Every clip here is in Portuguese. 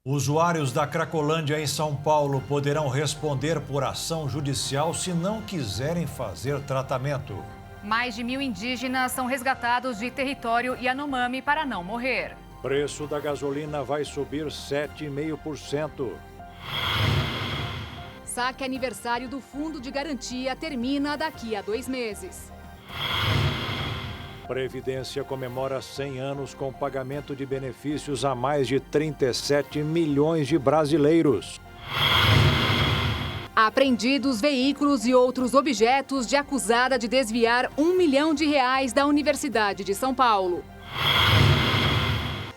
Usuários da Cracolândia em São Paulo poderão responder por ação judicial se não quiserem fazer tratamento. Mais de 1.000 indígenas são resgatados de território Yanomami para não morrer. Preço da gasolina vai subir 7,5%. Saque aniversário do Fundo de Garantia termina daqui a 2 meses. Previdência comemora 100 anos com pagamento de benefícios a mais de 37 milhões de brasileiros. Apreendidos veículos e outros objetos de acusada de desviar R$ 1 milhão da Universidade de São Paulo.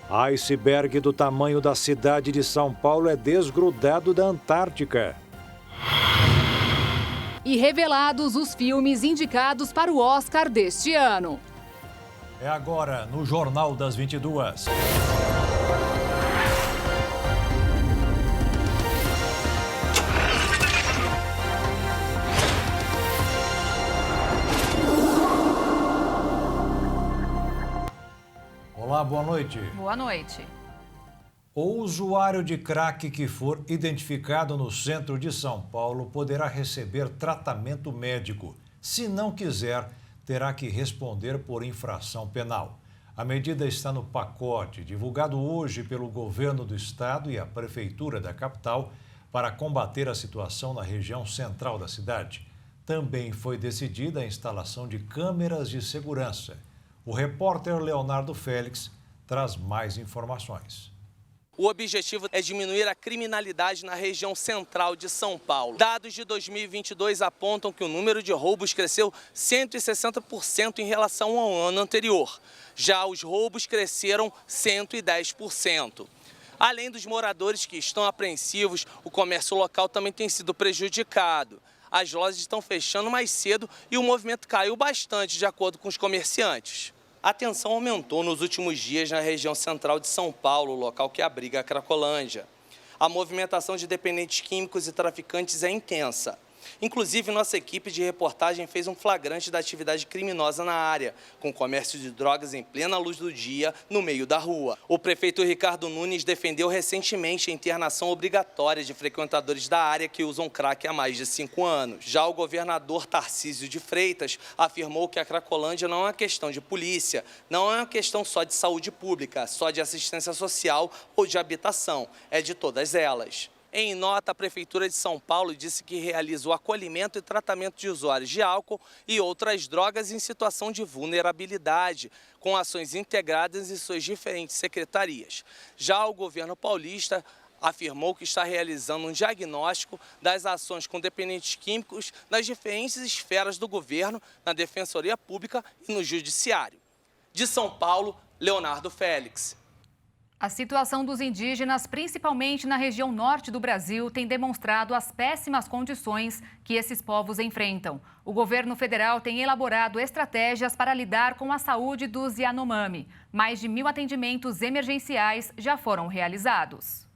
Iceberg do tamanho da cidade de São Paulo é desgrudado da Antártica. E revelados os filmes indicados para o Oscar deste ano. É agora no Jornal das 22. Olá, boa noite. Boa noite. O usuário de crack que for identificado no centro de São Paulo poderá receber tratamento médico. Se não quiser, terá que responder por infração penal. A medida está no pacote divulgado hoje pelo governo do estado e a prefeitura da capital para combater a situação na região central da cidade. Também foi decidida a instalação de câmeras de segurança. O repórter Leonardo Félix traz mais informações. O objetivo é diminuir a criminalidade na região central de São Paulo. Dados de 2022 apontam que o número de roubos cresceu 160% em relação ao ano anterior. Já os roubos cresceram 110%. Além dos moradores que estão apreensivos, o comércio local também tem sido prejudicado. As lojas estão fechando mais cedo e o movimento caiu bastante, de acordo com os comerciantes. A tensão aumentou nos últimos dias na região central de São Paulo, local que abriga a Cracolândia. A movimentação de dependentes químicos e traficantes é intensa. Inclusive, nossa equipe de reportagem fez um flagrante da atividade criminosa na área, com comércio de drogas em plena luz do dia, no meio da rua. O prefeito Ricardo Nunes defendeu recentemente a internação obrigatória de frequentadores da área que usam crack há mais de 5 anos. Já o governador Tarcísio de Freitas afirmou que a Cracolândia não é uma questão de polícia, não é uma questão só de saúde pública, só de assistência social ou de habitação, é de todas elas. Em nota, a Prefeitura de São Paulo disse que realiza o acolhimento e tratamento de usuários de álcool e outras drogas em situação de vulnerabilidade, com ações integradas em suas diferentes secretarias. Já o governo paulista afirmou que está realizando um diagnóstico das ações com dependentes químicos nas diferentes esferas do governo, na Defensoria Pública e no Judiciário. De São Paulo, Leonardo Félix. A situação dos indígenas, principalmente na região norte do Brasil, tem demonstrado as péssimas condições que esses povos enfrentam. O governo federal tem elaborado estratégias para lidar com a saúde dos Yanomami. Mais de 1.000 atendimentos emergenciais já foram realizados.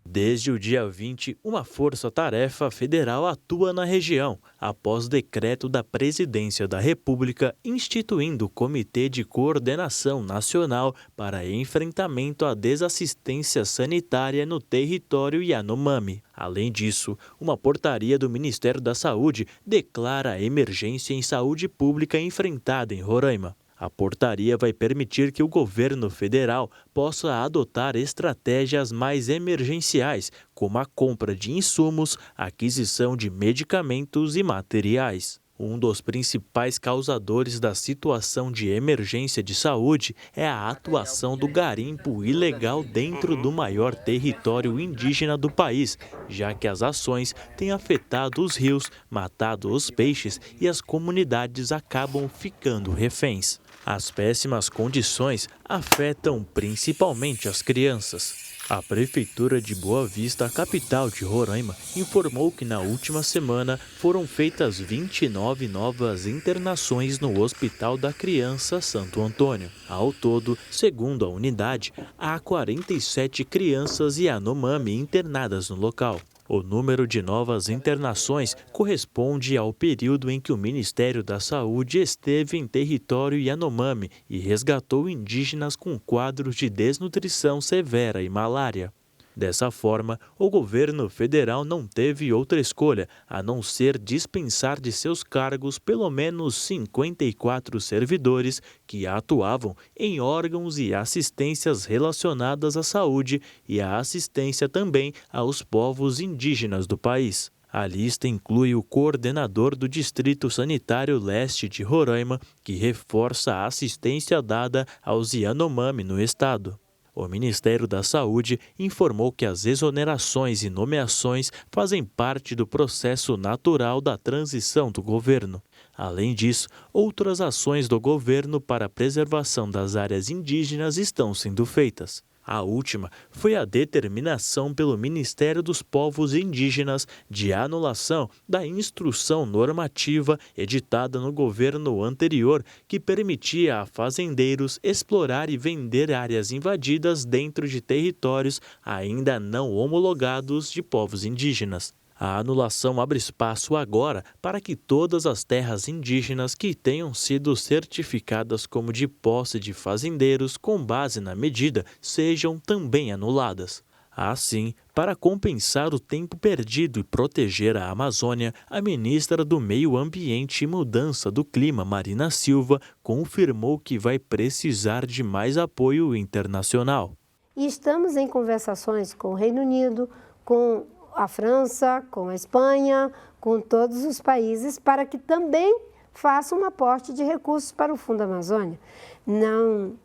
Desde o dia 20, uma força-tarefa federal atua na região, após decreto da Presidência da República instituindo o Comitê de Coordenação Nacional para enfrentamento à desassistência sanitária no território Yanomami. Além disso, uma portaria do Ministério da Saúde declara a emergência em saúde pública enfrentada em Roraima. A portaria vai permitir que o governo federal possa adotar estratégias mais emergenciais, como a compra de insumos, aquisição de medicamentos e materiais. Um dos principais causadores da situação de emergência de saúde é a atuação do garimpo ilegal dentro do maior território indígena do país, já que as ações têm afetado os rios, matado os peixes e as comunidades acabam ficando reféns. As péssimas condições afetam principalmente as crianças. A Prefeitura de Boa Vista, capital de Roraima, informou que na última semana foram feitas 29 novas internações no Hospital da Criança Santo Antônio. Ao todo, segundo a unidade, há 47 crianças Yanomami internadas no local. O número de novas internações corresponde ao período em que o Ministério da Saúde esteve em território Yanomami e resgatou indígenas com quadros de desnutrição severa e malária. Dessa forma, o governo federal não teve outra escolha, a não ser dispensar de seus cargos pelo menos 54 servidores que atuavam em órgãos e assistências relacionadas à saúde e à assistência também aos povos indígenas do país. A lista inclui o coordenador do Distrito Sanitário Leste de Roraima, que reforça a assistência dada aos Yanomami no estado. O Ministério da Saúde informou que as exonerações e nomeações fazem parte do processo natural da transição do governo. Além disso, outras ações do governo para a preservação das áreas indígenas estão sendo feitas. A última foi a determinação pelo Ministério dos Povos Indígenas de anulação da instrução normativa editada no governo anterior que permitia a fazendeiros explorar e vender áreas invadidas dentro de territórios ainda não homologados de povos indígenas. A anulação abre espaço agora para que todas as terras indígenas que tenham sido certificadas como de posse de fazendeiros com base na medida sejam também anuladas. Assim, para compensar o tempo perdido e proteger a Amazônia, a ministra do Meio Ambiente e Mudança do Clima, Marina Silva, confirmou que vai precisar de mais apoio internacional. E estamos em conversações com o Reino Unido, com a França, com a Espanha, com todos os países, para que também façam um aporte de recursos para o Fundo Amazônia. Não,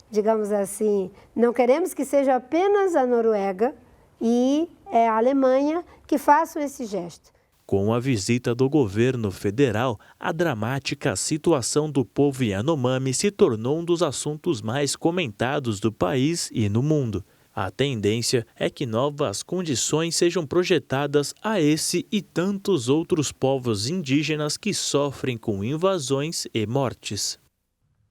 digamos assim, não queremos que seja apenas a Noruega e a Alemanha que façam esse gesto. Com a visita do governo federal, a dramática situação do povo Yanomami se tornou um dos assuntos mais comentados do país e no mundo. A tendência é que novas condições sejam projetadas a esse e tantos outros povos indígenas que sofrem com invasões e mortes.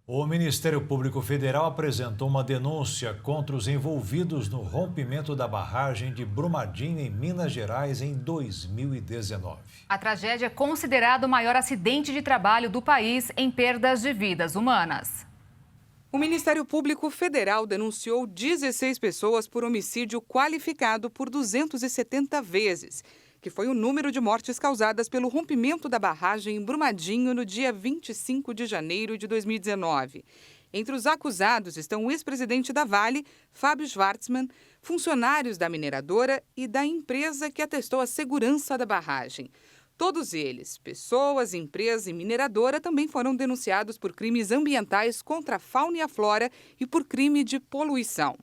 O Ministério Público Federal apresentou uma denúncia contra os envolvidos no rompimento da barragem de Brumadinho, em Minas Gerais, em 2019. A tragédia é considerada o maior acidente de trabalho do país em perdas de vidas humanas. O Ministério Público Federal denunciou 16 pessoas por homicídio qualificado por 270 vezes, que foi o número de mortes causadas pelo rompimento da barragem em Brumadinho no dia 25 de janeiro de 2019. Entre os acusados estão o ex-presidente da Vale, Fábio Schwartzman, funcionários da mineradora e da empresa que atestou a segurança da barragem. Todos eles, pessoas, empresa e mineradora, também foram denunciados por crimes ambientais contra a fauna e a flora e por crime de poluição.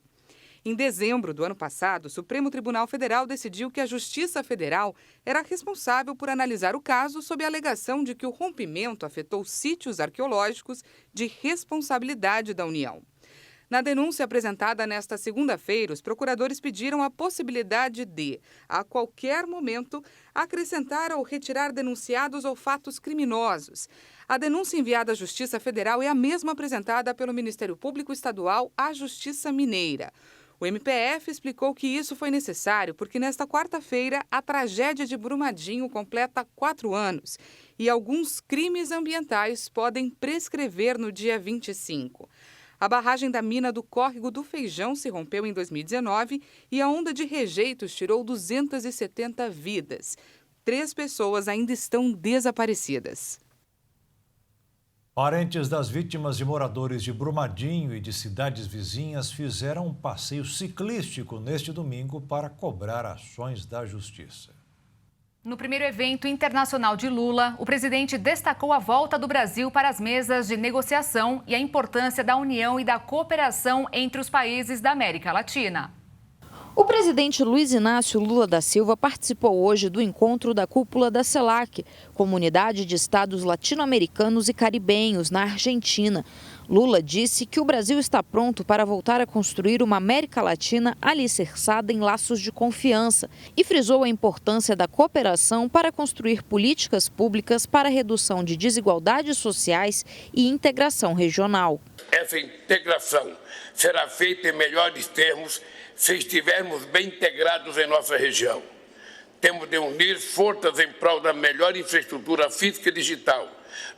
Em dezembro do ano passado, o Supremo Tribunal Federal decidiu que a Justiça Federal era responsável por analisar o caso sob a alegação de que o rompimento afetou sítios arqueológicos de responsabilidade da União. Na denúncia apresentada nesta segunda-feira, os procuradores pediram a possibilidade de, a qualquer momento, acrescentar ou retirar denunciados ou fatos criminosos. A denúncia enviada à Justiça Federal é a mesma apresentada pelo Ministério Público Estadual à Justiça Mineira. O MPF explicou que isso foi necessário porque nesta quarta-feira a tragédia de Brumadinho completa 4 anos e alguns crimes ambientais podem prescrever no dia 25. A barragem da mina do Córrego do Feijão se rompeu em 2019 e a onda de rejeitos tirou 270 vidas. 3 pessoas ainda estão desaparecidas. Parentes das vítimas e moradores de Brumadinho e de cidades vizinhas fizeram um passeio ciclístico neste domingo para cobrar ações da justiça. No primeiro evento internacional de Lula, o presidente destacou a volta do Brasil para as mesas de negociação e a importância da união e da cooperação entre os países da América Latina. O presidente Luiz Inácio Lula da Silva participou hoje do encontro da cúpula da CELAC, Comunidade de Estados Latino-Americanos e Caribenhos, na Argentina. Lula disse que o Brasil está pronto para voltar a construir uma América Latina alicerçada em laços de confiança e frisou a importância da cooperação para construir políticas públicas para a redução de desigualdades sociais e integração regional. Essa integração será feita em melhores termos se estivermos bem integrados em nossa região. Temos de unir forças em prol da melhor infraestrutura física e digital,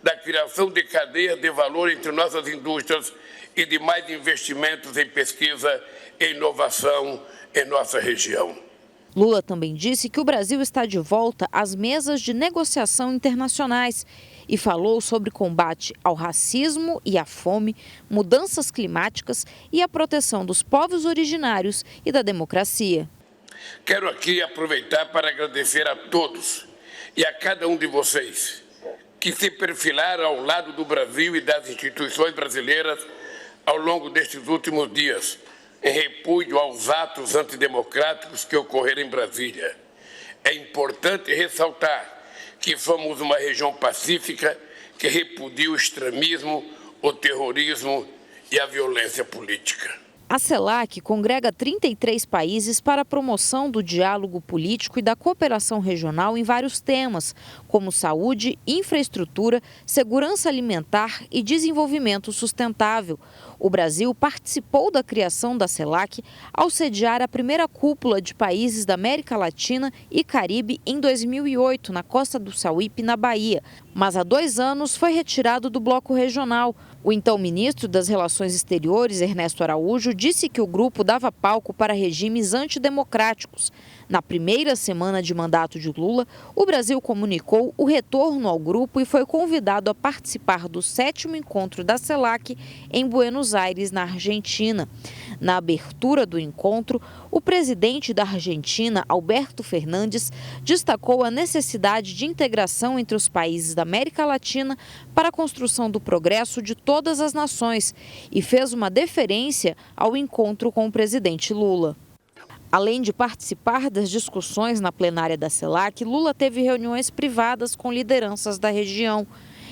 da criação de cadeias de valor entre nossas indústrias e de mais investimentos em pesquisa e inovação em nossa região. Lula também disse que o Brasil está de volta às mesas de negociação internacionais e falou sobre combate ao racismo e à fome, mudanças climáticas e a proteção dos povos originários e da democracia. Quero aqui aproveitar para agradecer a todos e a cada um de vocês que se perfilaram ao lado do Brasil e das instituições brasileiras ao longo destes últimos dias, em repúdio aos atos antidemocráticos que ocorreram em Brasília. É importante ressaltar que somos uma região pacífica que repudia o extremismo, o terrorismo e a violência política. A CELAC congrega 33 países para a promoção do diálogo político e da cooperação regional em vários temas, como saúde, infraestrutura, segurança alimentar e desenvolvimento sustentável. O Brasil participou da criação da CELAC ao sediar a primeira cúpula de países da América Latina e Caribe em 2008, na Costa do Sauípe, na Bahia. Mas há 2 anos foi retirado do bloco regional. O então ministro das Relações Exteriores, Ernesto Araújo, disse que o grupo dava palco para regimes antidemocráticos. Na primeira semana de mandato de Lula, o Brasil comunicou o retorno ao grupo e foi convidado a participar do 7º encontro da CELAC em Buenos Aires, na Argentina. Na abertura do encontro, o presidente da Argentina, Alberto Fernandes, destacou a necessidade de integração entre os países da América Latina para a construção do progresso de todas as nações e fez uma deferência ao encontro com o presidente Lula. Além de participar das discussões na plenária da CELAC, Lula teve reuniões privadas com lideranças da região.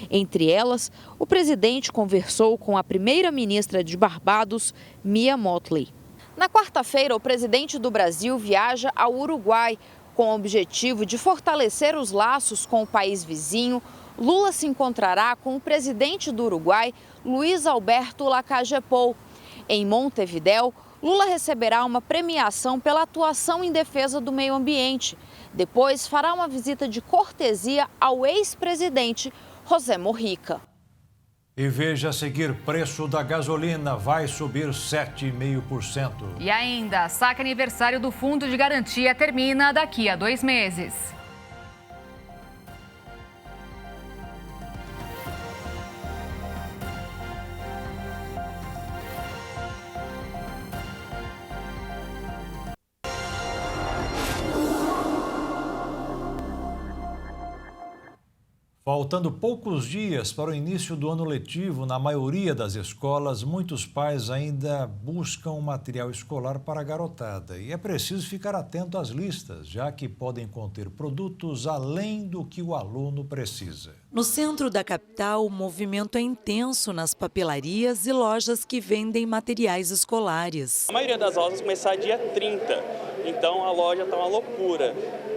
Entre elas, o presidente conversou com a primeira-ministra de Barbados, Mia Mottley. Na quarta-feira, o presidente do Brasil viaja ao Uruguai. Com o objetivo de fortalecer os laços com o país vizinho, Lula se encontrará com o presidente do Uruguai, Luiz Alberto Lacalle Pou. Em Montevidéu, Lula receberá uma premiação pela atuação em defesa do meio ambiente. Depois, fará uma visita de cortesia ao ex-presidente José Mujica. E veja a seguir, preço da gasolina vai subir 7,5%. E ainda, saque aniversário do Fundo de Garantia termina daqui a 2 meses. Faltando poucos dias para o início do ano letivo, na maioria das escolas, muitos pais ainda buscam material escolar para a garotada. E é preciso ficar atento às listas, já que podem conter produtos além do que o aluno precisa. No centro da capital, o movimento é intenso nas papelarias e lojas que vendem materiais escolares. A maioria das lojas vai começar dia 30, então a loja está uma loucura.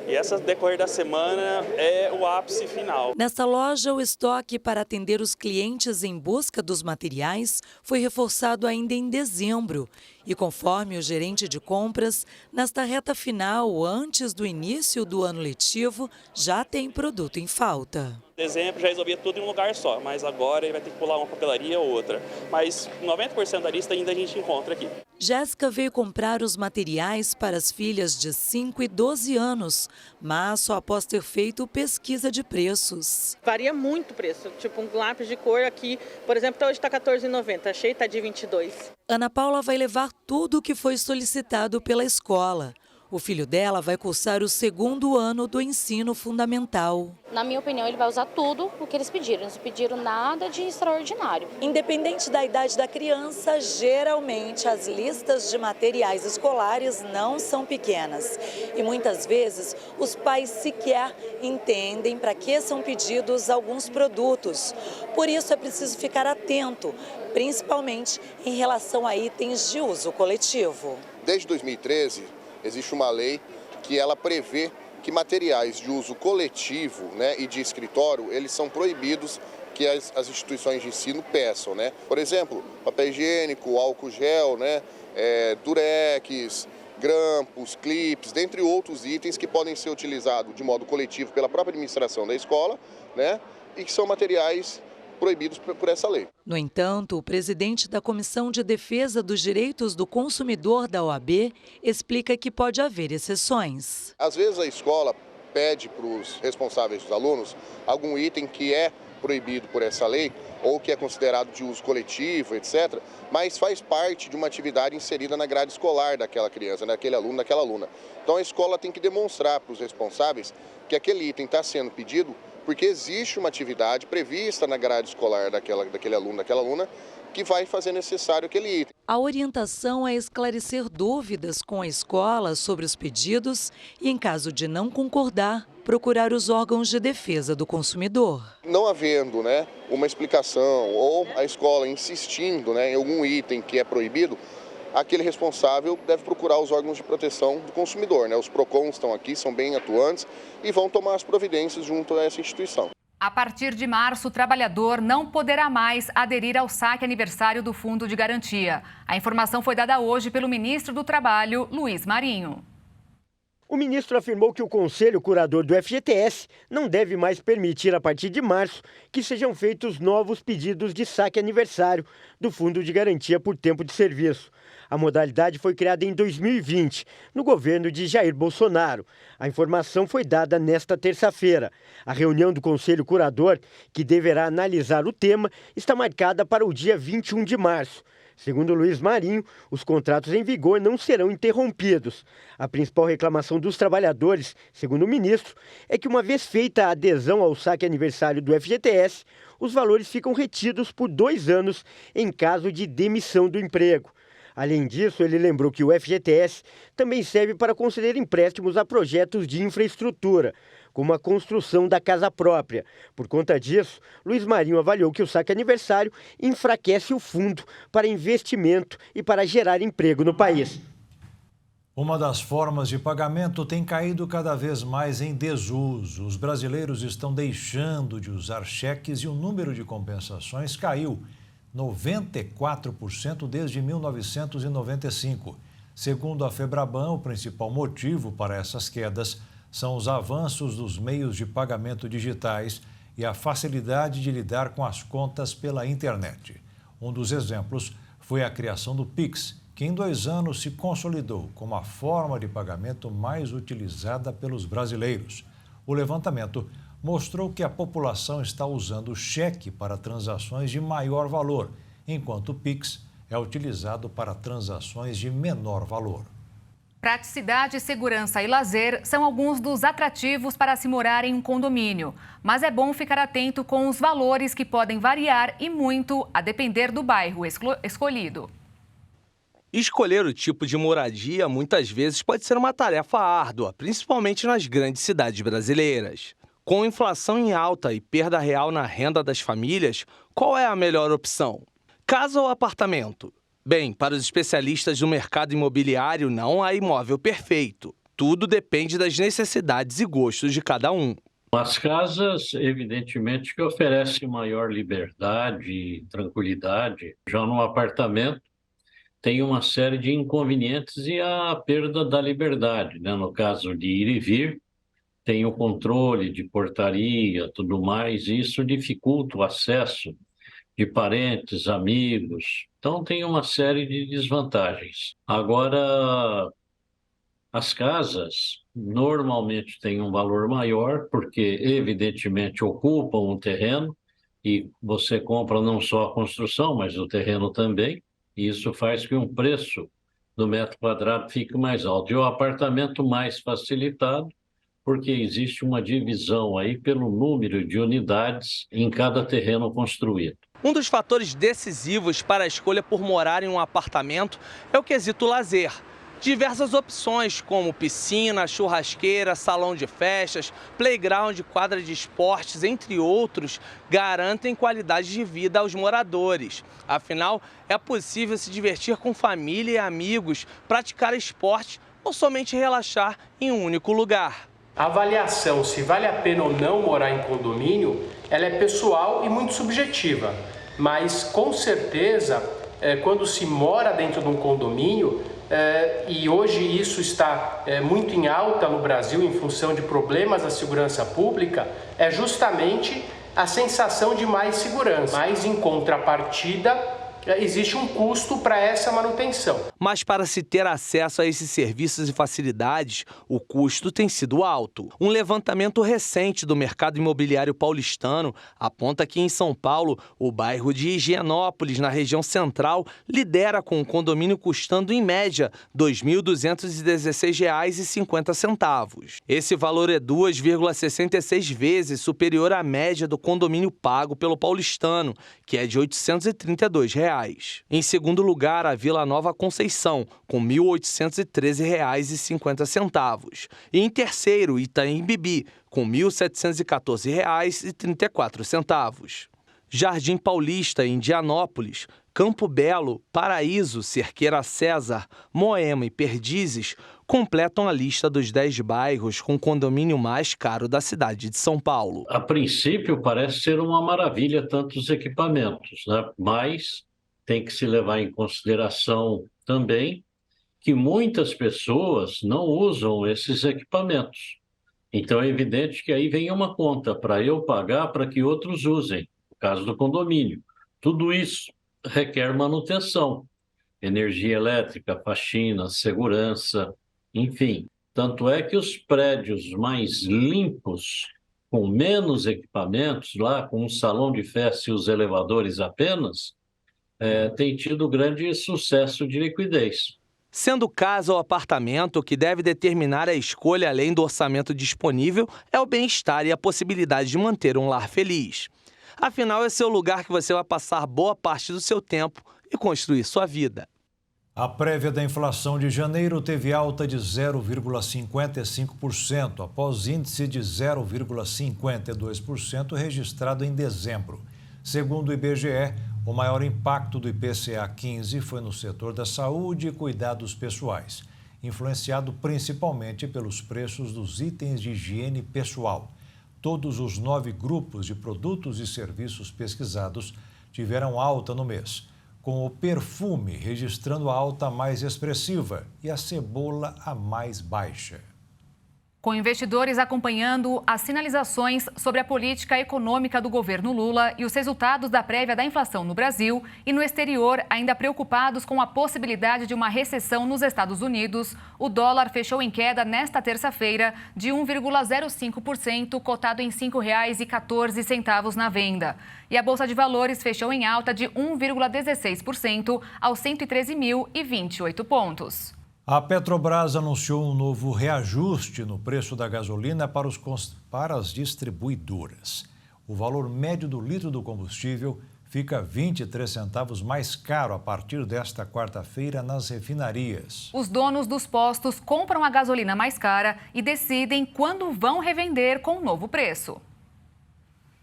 E essa decorrer da semana é o ápice final. Nesta loja, o estoque para atender os clientes em busca dos materiais foi reforçado ainda em dezembro. E conforme o gerente de compras, nesta reta final, antes do início do ano letivo, já tem produto em falta. Em dezembro já resolvia tudo em um lugar só, mas agora ele vai ter que pular uma papelaria ou outra. Mas 90% da lista ainda a gente encontra aqui. Jéssica veio comprar os materiais para as filhas de 5 e 12 anos, mas só após ter feito pesquisa de preços. Varia muito o preço, tipo um lápis de cor aqui, por exemplo, hoje está R$14,90, achei está de R$22. Ana Paula vai levar tudo o que foi solicitado pela escola. O filho dela vai cursar o 2º ano do ensino fundamental. Na minha opinião, ele vai usar tudo o que eles pediram. Eles não pediram nada de extraordinário. Independente da idade da criança, geralmente as listas de materiais escolares não são pequenas. E muitas vezes os pais sequer entendem para que são pedidos alguns produtos. Por isso é preciso ficar atento, principalmente em relação a itens de uso coletivo. Desde 2013, existe uma lei que ela prevê que materiais de uso coletivo, né, e de escritório, eles são proibidos que as instituições de ensino peçam, né? Por exemplo, papel higiênico, álcool gel, né, durex, grampos, clipes, dentre outros itens que podem ser utilizados de modo coletivo pela própria administração da escola, né, e que são materiais proibidos por essa lei. No entanto, o presidente da Comissão de Defesa dos Direitos do Consumidor da OAB explica que pode haver exceções. Às vezes a escola pede para os responsáveis dos alunos algum item que é proibido por essa lei ou que é considerado de uso coletivo, etc., mas faz parte de uma atividade inserida na grade escolar daquela criança, daquele aluno, daquela aluna. Então a escola tem que demonstrar para os responsáveis que aquele item está sendo pedido porque existe uma atividade prevista na grade escolar daquele aluno, daquela aluna, que vai fazer necessário aquele item. A orientação é esclarecer dúvidas com a escola sobre os pedidos e, em caso de não concordar, procurar os órgãos de defesa do consumidor. Não havendo uma explicação ou a escola insistindo em algum item que é proibido, aquele responsável deve procurar os órgãos de proteção do consumidor. Os PROCONs estão aqui, são bem atuantes e vão tomar as providências junto a essa instituição. A partir de março, o trabalhador não poderá mais aderir ao saque aniversário do Fundo de Garantia. A informação foi dada hoje pelo ministro do Trabalho, Luiz Marinho. O ministro afirmou que o Conselho Curador do FGTS não deve mais permitir, a partir de março, que sejam feitos novos pedidos de saque aniversário do Fundo de Garantia por tempo de serviço. A modalidade foi criada em 2020, no governo de Jair Bolsonaro. A informação foi dada nesta terça-feira. A reunião do Conselho Curador, que deverá analisar o tema, está marcada para o dia 21 de março. Segundo Luiz Marinho, os contratos em vigor não serão interrompidos. A principal reclamação dos trabalhadores, segundo o ministro, é que uma vez feita a adesão ao saque aniversário do FGTS, os valores ficam retidos por 2 anos em caso de demissão do emprego. Além disso, ele lembrou que o FGTS também serve para conceder empréstimos a projetos de infraestrutura, como a construção da casa própria. Por conta disso, Luiz Marinho avaliou que o saque aniversário enfraquece o fundo para investimento e para gerar emprego no país. Uma das formas de pagamento tem caído cada vez mais em desuso. Os brasileiros estão deixando de usar cheques e o número de compensações caiu 94% desde 1995. Segundo a Febraban, o principal motivo para essas quedas são os avanços dos meios de pagamento digitais e a facilidade de lidar com as contas pela internet. Um dos exemplos foi a criação do Pix, que em 2 anos se consolidou como a forma de pagamento mais utilizada pelos brasileiros. O levantamento mostrou que a população está usando o cheque para transações de maior valor, enquanto o Pix é utilizado para transações de menor valor. Praticidade, segurança e lazer são alguns dos atrativos para se morar em um condomínio. Mas é bom ficar atento com os valores que podem variar e muito a depender do bairro escolhido. Escolher o tipo de moradia muitas vezes pode ser uma tarefa árdua, principalmente nas grandes cidades brasileiras. Com inflação em alta e perda real na renda das famílias, qual é a melhor opção? Casa ou apartamento? Bem, para os especialistas do mercado imobiliário, não há imóvel perfeito. Tudo depende das necessidades e gostos de cada um. As casas, evidentemente, que oferecem maior liberdade e tranquilidade. Já no apartamento, tem uma série de inconvenientes e a perda da liberdade, No caso de ir e vir, tem o controle de portaria, tudo mais, e isso dificulta o acesso de parentes, amigos. Então, tem uma série de desvantagens. Agora, as casas normalmente têm um valor maior, porque, evidentemente, ocupam um terreno, e você compra não só a construção, mas o terreno também, e isso faz que um preço do metro quadrado fique mais alto. E o apartamento mais facilitado, porque existe uma divisão aí pelo número de unidades em cada terreno construído. Um dos fatores decisivos para a escolha por morar em um apartamento é o quesito lazer. Diversas opções como piscina, churrasqueira, salão de festas, playground, quadra de esportes, entre outros, garantem qualidade de vida aos moradores. Afinal, é possível se divertir com família e amigos, praticar esporte ou somente relaxar em um único lugar. A avaliação se vale a pena ou não morar em condomínio, ela é pessoal e muito subjetiva, mas com certeza, quando se mora dentro de um condomínio, e hoje isso está muito em alta no Brasil em função de problemas da segurança pública, é justamente a sensação de mais segurança. Mas, em contrapartida, existe um custo para essa manutenção. Mas para se ter acesso a esses serviços e facilidades, o custo tem sido alto. Um levantamento recente do mercado imobiliário paulistano aponta que em São Paulo, o bairro de Higienópolis, na região central, lidera com o condomínio custando, em média, R$ 2.216,50. Esse valor é 2,66 vezes superior à média do condomínio pago pelo paulistano, que é de R$ 832. Em segundo lugar, a Vila Nova Conceição, com R$ 1.813,50. E em terceiro, Itaim Bibi, com R$ 1.714,34. Jardim Paulista, Indianópolis, Campo Belo, Paraíso, Cerqueira César, Moema e Perdizes completam a lista dos 10 bairros com o condomínio mais caro da cidade de São Paulo. A princípio, parece ser uma maravilha tantos equipamentos, né? Mas tem que se levar em consideração também que muitas pessoas não usam esses equipamentos. Então é evidente que aí vem uma conta para eu pagar para que outros usem, no caso do condomínio. Tudo isso requer manutenção, energia elétrica, faxina, segurança, enfim. Tanto é que os prédios mais limpos, com menos equipamentos, lá com um salão de festa e os elevadores apenas, tem tido grande sucesso de liquidez. Sendo casa ou apartamento, o que deve determinar a escolha além do orçamento disponível é o bem-estar e a possibilidade de manter um lar feliz. Afinal, esse é o lugar que você vai passar boa parte do seu tempo e construir sua vida. A prévia da inflação de janeiro teve alta de 0,55%, após índice de 0,52% registrado em dezembro. Segundo o IBGE, o maior impacto do IPCA 15 foi no setor da saúde e cuidados pessoais, influenciado principalmente pelos preços dos itens de higiene pessoal. Todos os 9 grupos de produtos e serviços pesquisados tiveram alta no mês, com o perfume registrando a alta mais expressiva e a cebola a mais baixa. Com investidores acompanhando as sinalizações sobre a política econômica do governo Lula e os resultados da prévia da inflação no Brasil e no exterior, ainda preocupados com a possibilidade de uma recessão nos Estados Unidos, o dólar fechou em queda nesta terça-feira de 1,05%, cotado em R$ 5,14 na venda. E a Bolsa de Valores fechou em alta de 1,16% aos 113.028 pontos. A Petrobras anunciou um novo reajuste no preço da gasolina para as distribuidoras. O valor médio do litro do combustível fica 23 centavos mais caro a partir desta quarta-feira nas refinarias. Os donos dos postos compram a gasolina mais cara e decidem quando vão revender com o novo preço.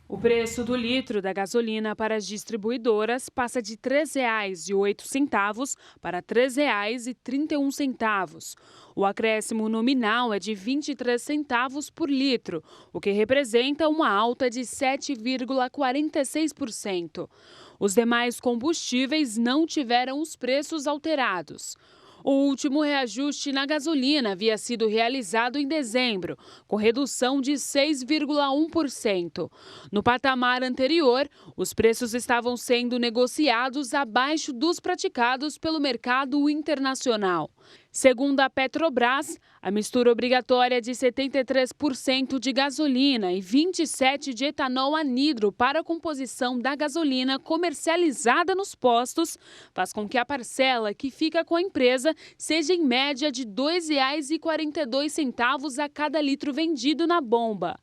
O preço do litro da gasolina para as distribuidoras passa de R$ 3,08 para R$ 3,31. O acréscimo nominal é de 23 centavos por litro, o que representa uma alta de 7,46%. Os demais combustíveis não tiveram os preços alterados. O último reajuste na gasolina havia sido realizado em dezembro, com redução de 6,1%. No patamar anterior, os preços estavam sendo negociados abaixo dos praticados pelo mercado internacional. Segundo a Petrobras, a mistura obrigatória de 73% de gasolina e 27% de etanol anidro para a composição da gasolina comercializada nos postos faz com que a parcela que fica com a empresa seja em média de R$ 2,42 a cada litro vendido na bomba.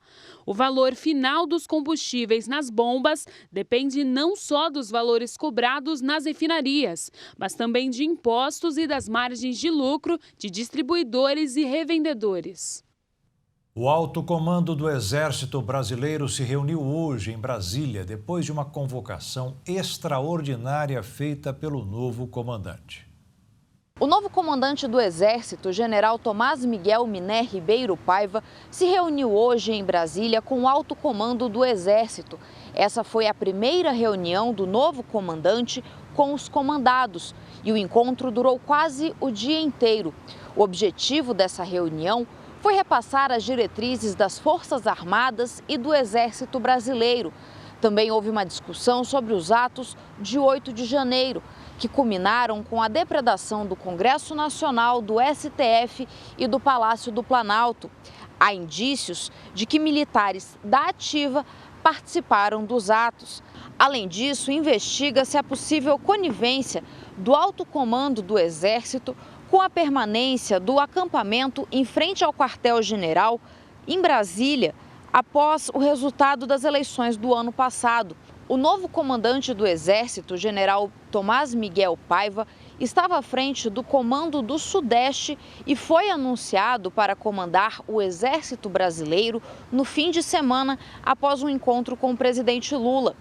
O valor final dos combustíveis nas bombas depende não só dos valores cobrados nas refinarias, mas também de impostos e das margens de lucro de distribuidores e revendedores. O alto comando do Exército Brasileiro se reuniu hoje em Brasília, depois de uma convocação extraordinária feita pelo novo comandante. O novo comandante do Exército, general Tomás Miguel Miné Ribeiro Paiva, se reuniu hoje em Brasília com o alto comando do Exército. Essa foi a primeira reunião do novo comandante com os comandados e o encontro durou quase o dia inteiro. O objetivo dessa reunião foi repassar as diretrizes das Forças Armadas e do Exército Brasileiro. Também houve uma discussão sobre os atos de 8 de janeiro, que culminaram com a depredação do Congresso Nacional, do STF e do Palácio do Planalto. Há indícios de que militares da ativa participaram dos atos. Além disso, investiga-se a possível conivência do alto comando do Exército com a permanência do acampamento em frente ao quartel-general em Brasília, após o resultado das eleições do ano passado. O novo comandante do Exército, general Tomás Miguel Paiva, estava à frente do Comando do Sudeste e foi anunciado para comandar o Exército Brasileiro no fim de semana após um encontro com o presidente Lula.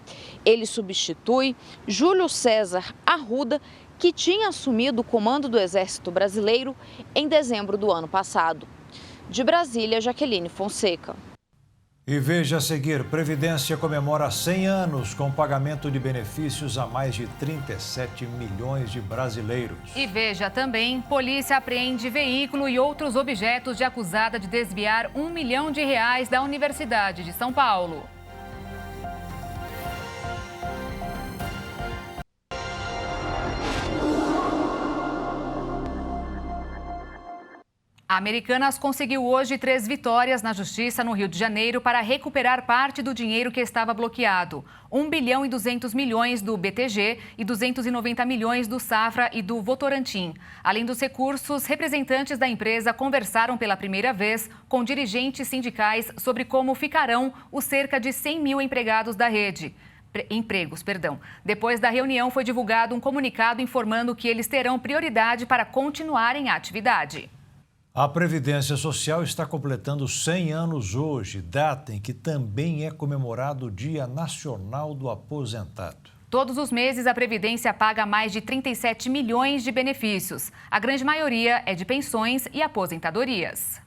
Ele substitui Júlio César Arruda, que tinha assumido o comando do Exército Brasileiro em dezembro do ano passado. De Brasília, Jaqueline Fonseca. E veja a seguir, Previdência comemora 100 anos com pagamento de benefícios a mais de 37 milhões de brasileiros. E veja também, polícia apreende veículo e outros objetos de acusada de desviar R$1 milhão da Universidade de São Paulo. A Americanas conseguiu hoje 3 vitórias na Justiça no Rio de Janeiro para recuperar parte do dinheiro que estava bloqueado. 1 bilhão e 200 milhões do BTG e 290 milhões do Safra e do Votorantim. Além dos recursos, representantes da empresa conversaram pela primeira vez com dirigentes sindicais sobre como ficarão os cerca de 100 mil empregados da rede. Depois da reunião, foi divulgado um comunicado informando que eles terão prioridade para continuar em atividade. A Previdência Social está completando 100 anos hoje, data em que também é comemorado o Dia Nacional do Aposentado. Todos os meses, a Previdência paga mais de 37 milhões de benefícios. A grande maioria é de pensões e aposentadorias.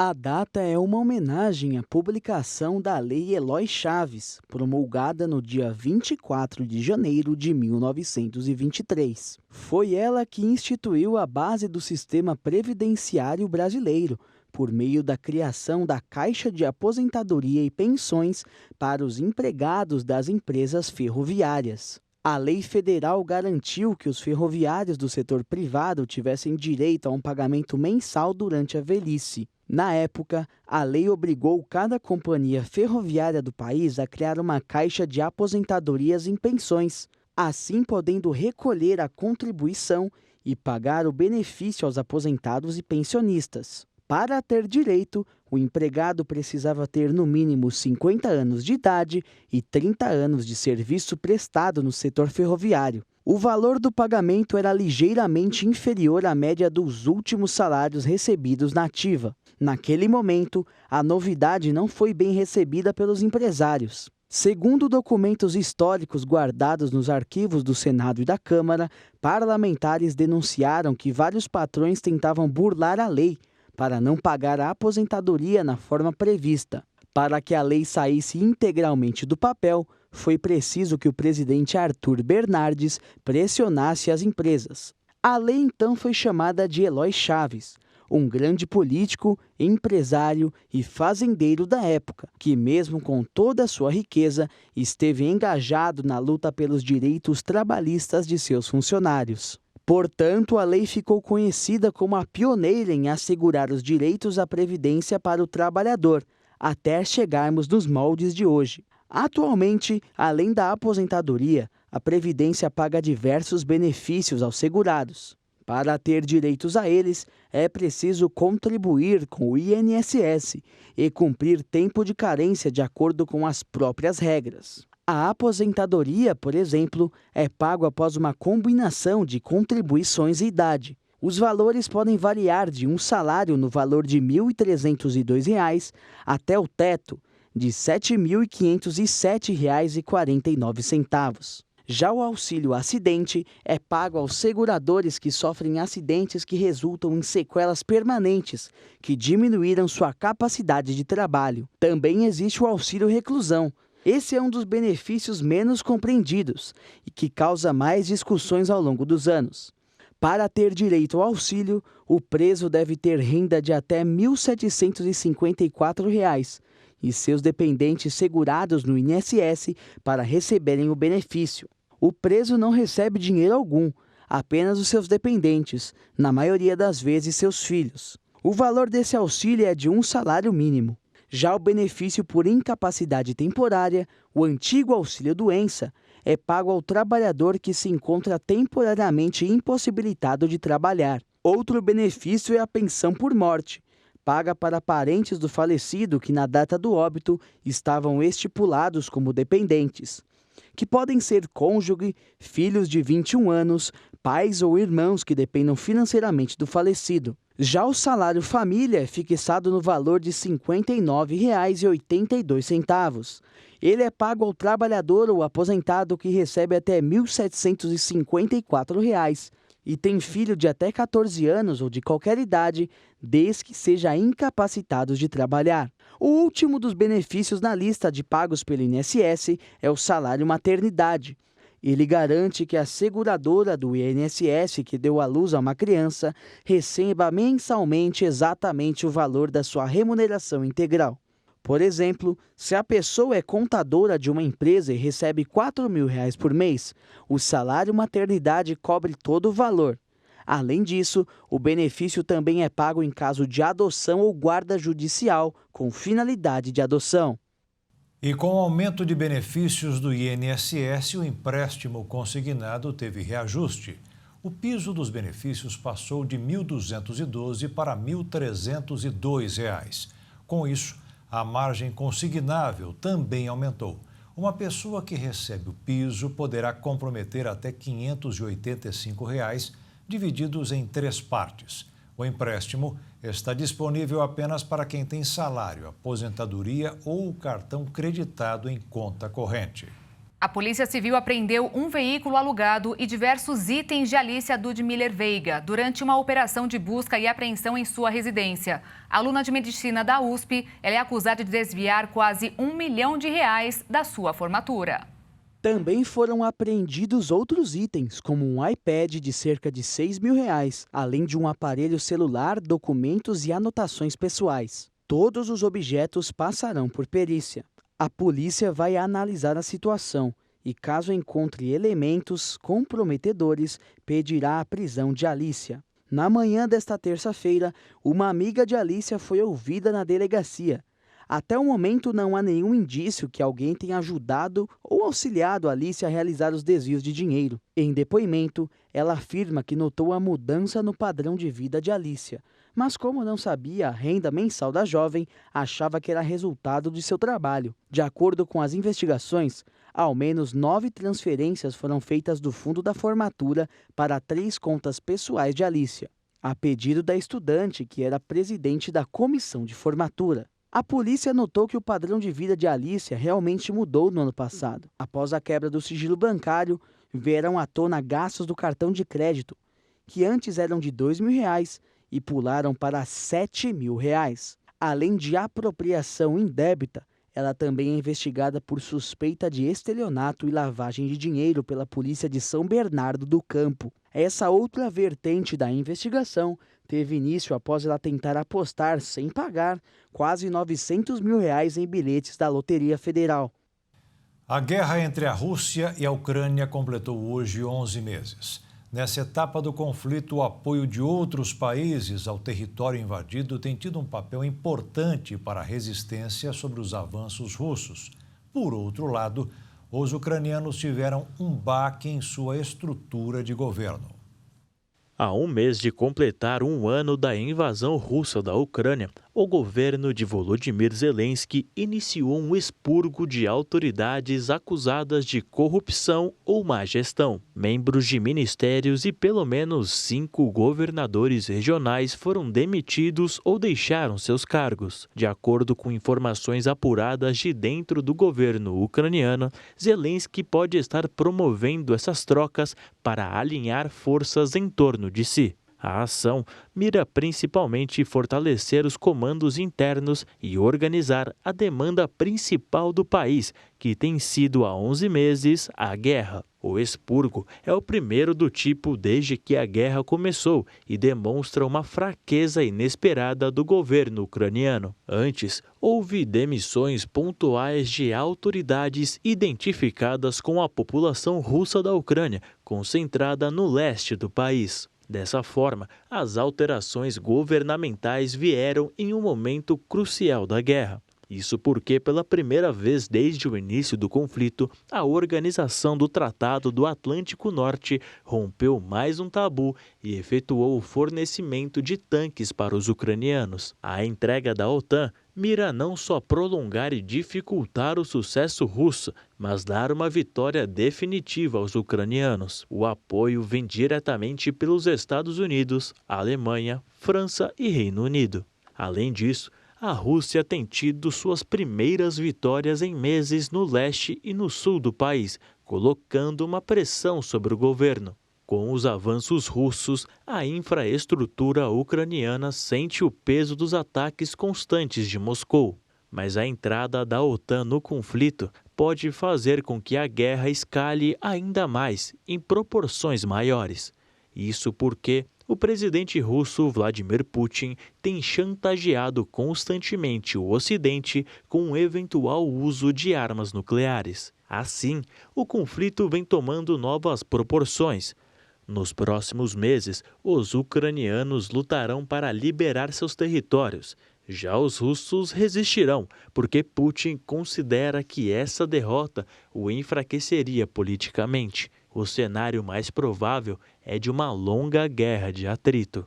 A data é uma homenagem à publicação da Lei Eloy Chaves, promulgada no dia 24 de janeiro de 1923. Foi ela que instituiu a base do sistema previdenciário brasileiro, por meio da criação da Caixa de Aposentadoria e Pensões para os empregados das empresas ferroviárias. A lei federal garantiu que os ferroviários do setor privado tivessem direito a um pagamento mensal durante a velhice. Na época, a lei obrigou cada companhia ferroviária do país a criar uma caixa de aposentadorias em pensões, assim podendo recolher a contribuição e pagar o benefício aos aposentados e pensionistas. Para ter direito, o empregado precisava ter no mínimo 50 anos de idade e 30 anos de serviço prestado no setor ferroviário. O valor do pagamento era ligeiramente inferior à média dos últimos salários recebidos na ativa. Naquele momento, a novidade não foi bem recebida pelos empresários. Segundo documentos históricos guardados nos arquivos do Senado e da Câmara, parlamentares denunciaram que vários patrões tentavam burlar a lei para não pagar a aposentadoria na forma prevista. Para que a lei saísse integralmente do papel, foi preciso que o presidente Arthur Bernardes pressionasse as empresas. A lei então foi chamada de Eloy Chaves, um grande político, empresário e fazendeiro da época, que mesmo com toda a sua riqueza, esteve engajado na luta pelos direitos trabalhistas de seus funcionários. Portanto, a lei ficou conhecida como a pioneira em assegurar os direitos à previdência para o trabalhador, até chegarmos nos moldes de hoje. Atualmente, além da aposentadoria, a Previdência paga diversos benefícios aos segurados. Para ter direitos a eles, é preciso contribuir com o INSS e cumprir tempo de carência de acordo com as próprias regras. A aposentadoria, por exemplo, é pago após uma combinação de contribuições e idade. Os valores podem variar de um salário no valor de R$ 1.302 até o teto de R$ 7.507,49. Já o auxílio acidente é pago aos seguradores que sofrem acidentes que resultam em sequelas permanentes, que diminuíram sua capacidade de trabalho. Também existe o auxílio reclusão. Esse é um dos benefícios menos compreendidos e que causa mais discussões ao longo dos anos. Para ter direito ao auxílio, o preso deve ter renda de até R$ 1.754 e seus dependentes segurados no INSS para receberem o benefício. O preso não recebe dinheiro algum, apenas os seus dependentes, na maioria das vezes seus filhos. O valor desse auxílio é de um salário mínimo. Já o benefício por incapacidade temporária, o antigo auxílio-doença, é pago ao trabalhador que se encontra temporariamente impossibilitado de trabalhar. Outro benefício é a pensão por morte, paga para parentes do falecido que na data do óbito estavam estipulados como dependentes, que podem ser cônjuge, filhos de 21 anos, pais ou irmãos que dependam financeiramente do falecido. Já o salário família é fixado no valor de R$ 59,82. Ele é pago ao trabalhador ou aposentado que recebe até R$ 1.754 e tem filho de até 14 anos ou de qualquer idade, desde que seja incapacitado de trabalhar. O último dos benefícios na lista de pagos pelo INSS é o salário maternidade. Ele garante que a seguradora do INSS que deu à luz a uma criança receba mensalmente exatamente o valor da sua remuneração integral. Por exemplo, se a pessoa é contadora de uma empresa e recebe R$ 4.000 por mês, o salário maternidade cobre todo o valor. Além disso, o benefício também é pago em caso de adoção ou guarda judicial com finalidade de adoção. E com o aumento de benefícios do INSS, o empréstimo consignado teve reajuste. O piso dos benefícios passou de R$ 1.212 para R$ 1.302. Com isso, a margem consignável também aumentou. Uma pessoa que recebe o piso poderá comprometer até R$ 585, divididos em 3 partes. O empréstimo está disponível apenas para quem tem salário, aposentadoria ou cartão creditado em conta corrente. A Polícia Civil apreendeu um veículo alugado e diversos itens de Alicia Dudmiller Veiga durante uma operação de busca e apreensão em sua residência. A aluna de medicina da USP, ela é acusada de desviar quase R$ 1 milhão da sua formatura. Também foram apreendidos outros itens, como um iPad de cerca de R$ 6.000, além de um aparelho celular, documentos e anotações pessoais. Todos os objetos passarão por perícia. A polícia vai analisar a situação e, caso encontre elementos comprometedores, pedirá a prisão de Alicia. Na manhã desta terça-feira, uma amiga de Alicia foi ouvida na delegacia. Até o momento, não há nenhum indício que alguém tenha ajudado ou auxiliado Alicia a realizar os desvios de dinheiro. Em depoimento, ela afirma que notou a mudança no padrão de vida de Alicia, mas como não sabia a renda mensal da jovem, achava que era resultado de seu trabalho. De acordo com as investigações, ao menos 9 transferências foram feitas do fundo da formatura para 3 contas pessoais de Alicia, a pedido da estudante, que era presidente da comissão de formatura. A polícia notou que o padrão de vida de Alicia realmente mudou no ano passado. Após a quebra do sigilo bancário, vieram à tona gastos do cartão de crédito, que antes eram de R$ 2.000 e pularam para R$ 7.000. Além de apropriação indébita, ela também é investigada por suspeita de estelionato e lavagem de dinheiro pela polícia de São Bernardo do Campo. Essa outra vertente da investigação teve início após ela tentar apostar, sem pagar, quase R$ 900 mil em bilhetes da Loteria Federal. A guerra entre a Rússia e a Ucrânia completou hoje 11 meses. Nessa etapa do conflito, o apoio de outros países ao território invadido tem tido um papel importante para a resistência sobre os avanços russos. Por outro lado, os ucranianos tiveram um baque em sua estrutura de governo. Há um mês de completar um ano da invasão russa da Ucrânia, o governo de Volodymyr Zelensky iniciou um expurgo de autoridades acusadas de corrupção ou má gestão. Membros de ministérios e pelo menos 5 governadores regionais foram demitidos ou deixaram seus cargos. De acordo com informações apuradas de dentro do governo ucraniano, Zelensky pode estar promovendo essas trocas para alinhar forças em torno de si. A ação mira principalmente fortalecer os comandos internos e organizar a demanda principal do país, que tem sido há 11 meses a guerra. O expurgo é o primeiro do tipo desde que a guerra começou e demonstra uma fraqueza inesperada do governo ucraniano. Antes, houve demissões pontuais de autoridades identificadas com a população russa da Ucrânia, concentrada no leste do país. Dessa forma, as alterações governamentais vieram em um momento crucial da guerra. Isso porque, pela primeira vez desde o início do conflito, a Organização do Tratado do Atlântico Norte rompeu mais um tabu e efetuou o fornecimento de tanques para os ucranianos. A entrega da OTAN mira não só prolongar e dificultar o sucesso russo, mas dar uma vitória definitiva aos ucranianos. O apoio vem diretamente pelos Estados Unidos, Alemanha, França e Reino Unido. Além disso, a Rússia tem tido suas primeiras vitórias em meses no leste e no sul do país, colocando uma pressão sobre o governo. Com os avanços russos, a infraestrutura ucraniana sente o peso dos ataques constantes de Moscou. Mas a entrada da OTAN no conflito pode fazer com que a guerra escale ainda mais, em proporções maiores. Isso porque o presidente russo Vladimir Putin tem chantageado constantemente o Ocidente com o eventual uso de armas nucleares. Assim, o conflito vem tomando novas proporções. Nos próximos meses, os ucranianos lutarão para liberar seus territórios. Já os russos resistirão, porque Putin considera que essa derrota o enfraqueceria politicamente. O cenário mais provável é de uma longa guerra de atrito.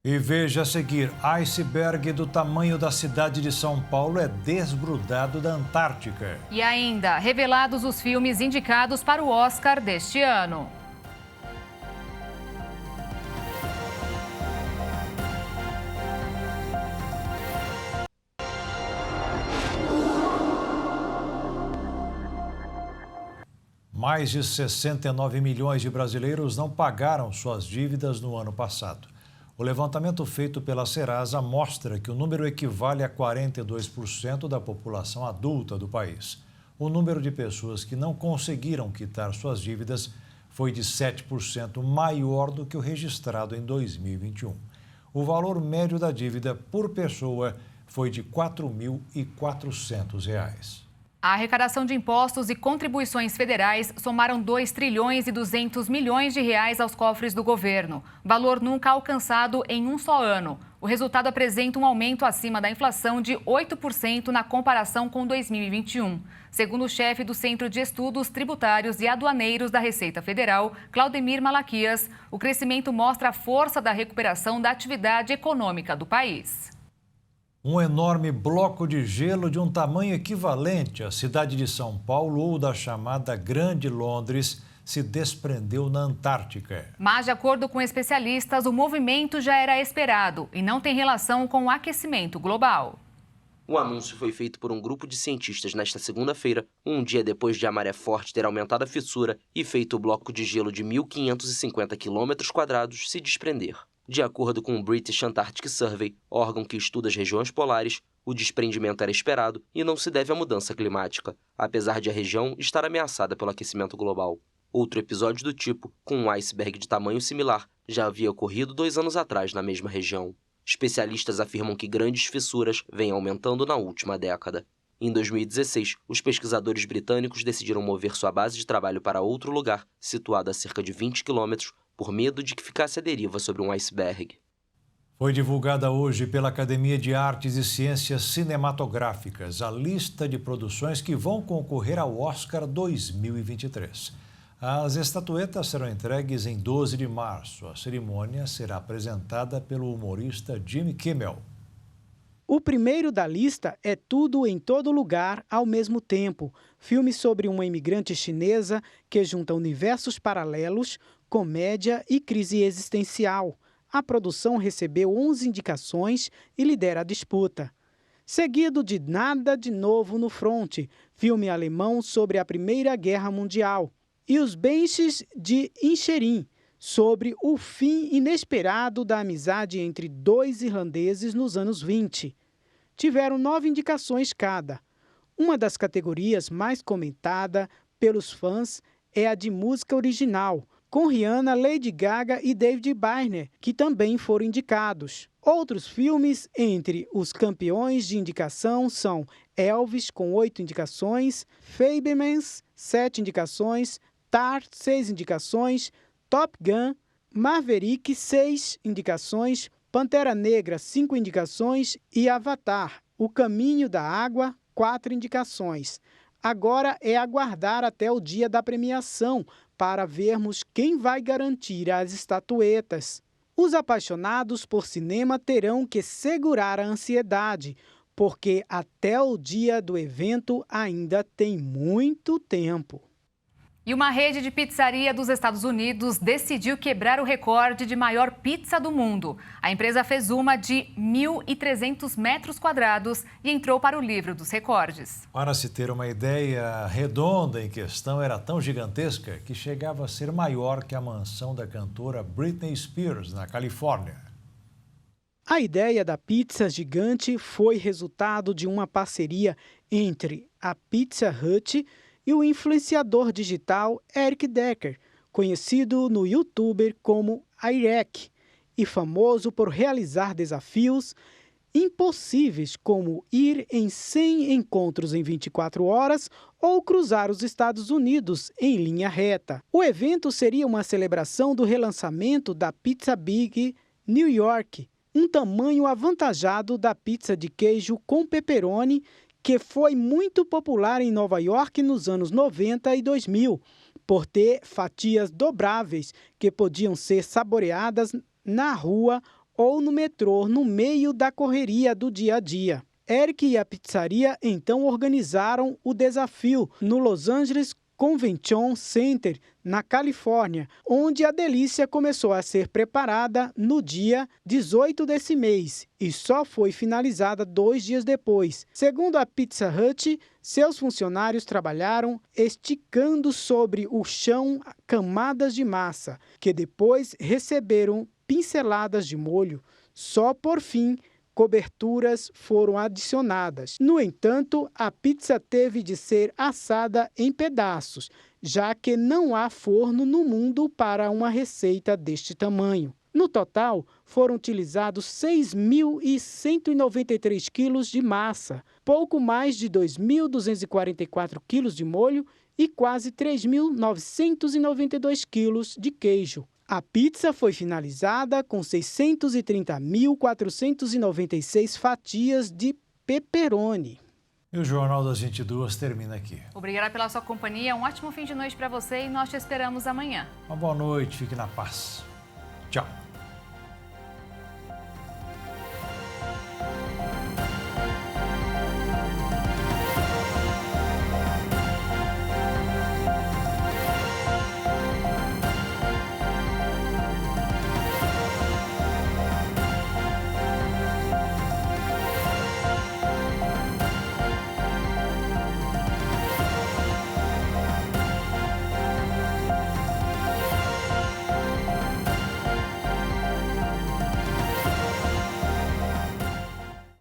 E veja a seguir, iceberg do tamanho da cidade de São Paulo é desgrudado da Antártica. E ainda, revelados os filmes indicados para o Oscar deste ano. Mais de 69 milhões de brasileiros não pagaram suas dívidas no ano passado. O levantamento feito pela Serasa mostra que o número equivale a 42% da população adulta do país. O número de pessoas que não conseguiram quitar suas dívidas foi de 7% maior do que o registrado em 2021. O valor médio da dívida por pessoa foi de R$ 4.400. A arrecadação de impostos e contribuições federais somaram 2 trilhões e 200 milhões de reais aos cofres do governo, valor nunca alcançado em um só ano. O resultado apresenta um aumento acima da inflação de 8% na comparação com 2021. Segundo o chefe do Centro de Estudos Tributários e Aduaneiros da Receita Federal, Claudemir Malaquias, o crescimento mostra a força da recuperação da atividade econômica do país. Um enorme bloco de gelo de um tamanho equivalente à cidade de São Paulo ou da chamada Grande Londres se desprendeu na Antártica. Mas, de acordo com especialistas, o movimento já era esperado e não tem relação com o aquecimento global. O anúncio foi feito por um grupo de cientistas nesta segunda-feira, um dia depois de a maré forte ter aumentado a fissura e feito o bloco de gelo de 1.550 km² se desprender. De acordo com o British Antarctic Survey, órgão que estuda as regiões polares, o desprendimento era esperado e não se deve à mudança climática, apesar de a região estar ameaçada pelo aquecimento global. Outro episódio do tipo, com um iceberg de tamanho similar, já havia ocorrido 2 anos atrás na mesma região. Especialistas afirmam que grandes fissuras vêm aumentando na última década. Em 2016, os pesquisadores britânicos decidiram mover sua base de trabalho para outro lugar, situado a cerca de 20 quilômetros, por medo de que ficasse à deriva sobre um iceberg. Foi divulgada hoje pela Academia de Artes e Ciências Cinematográficas a lista de produções que vão concorrer ao Oscar 2023. As estatuetas serão entregues em 12 de março. A cerimônia será apresentada pelo humorista Jimmy Kimmel. O primeiro da lista é Tudo em Todo Lugar ao Mesmo Tempo, filme sobre uma imigrante chinesa que junta universos paralelos, comédia e crise existencial. A produção recebeu 11 indicações e lidera a disputa. Seguido de Nada de Novo no Fronte, filme alemão sobre a Primeira Guerra Mundial. E Os Benches de Incherim, sobre o fim inesperado da amizade entre 2 irlandeses nos anos 20. Tiveram 9 indicações cada. Uma das categorias mais comentada pelos fãs é a de música original, com Rihanna, Lady Gaga e David Byrne, que também foram indicados. Outros filmes entre os campeões de indicação são Elvis, com 8 indicações, Fabelmans, 7 indicações, Tar, 6 indicações, Top Gun, Maverick, 6 indicações, Pantera Negra, 5 indicações e Avatar, O Caminho da Água, 4 indicações. Agora é aguardar até o dia da premiação para vermos quem vai garantir as estatuetas. Os apaixonados por cinema terão que segurar a ansiedade, porque até o dia do evento ainda tem muito tempo. E uma rede de pizzaria dos Estados Unidos decidiu quebrar o recorde de maior pizza do mundo. A empresa fez uma de 1.300 metros quadrados e entrou para o livro dos recordes. Para se ter uma ideia, a redonda em questão era tão gigantesca que chegava a ser maior que a mansão da cantora Britney Spears, na Califórnia. A ideia da pizza gigante foi resultado de uma parceria entre a Pizza Hut e o influenciador digital Eric Decker, conhecido no YouTube como Irek, e famoso por realizar desafios impossíveis como ir em 100 encontros em 24 horas ou cruzar os Estados Unidos em linha reta. O evento seria uma celebração do relançamento da Pizza Big New York, um tamanho avantajado da pizza de queijo com pepperoni que foi muito popular em Nova York nos anos 90 e 2000, por ter fatias dobráveis que podiam ser saboreadas na rua ou no metrô no meio da correria do dia a dia. Eric e a pizzaria então organizaram o desafio no Los Angeles Convention Center, na Califórnia, onde a delícia começou a ser preparada no dia 18 desse mês e só foi finalizada 2 dias depois. Segundo a Pizza Hut, seus funcionários trabalharam esticando sobre o chão camadas de massa, que depois receberam pinceladas de molho. Só por fim, coberturas foram adicionadas. No entanto, a pizza teve de ser assada em pedaços, já que não há forno no mundo para uma receita deste tamanho. No total, foram utilizados 6.193 quilos de massa, pouco mais de 2.244 quilos de molho e quase 3.992 quilos de queijo. A pizza foi finalizada com 630.496 fatias de pepperoni. E o Jornal das 22 termina aqui. Obrigada pela sua companhia, um ótimo fim de noite para você e nós te esperamos amanhã. Uma boa noite, fique na paz. Tchau.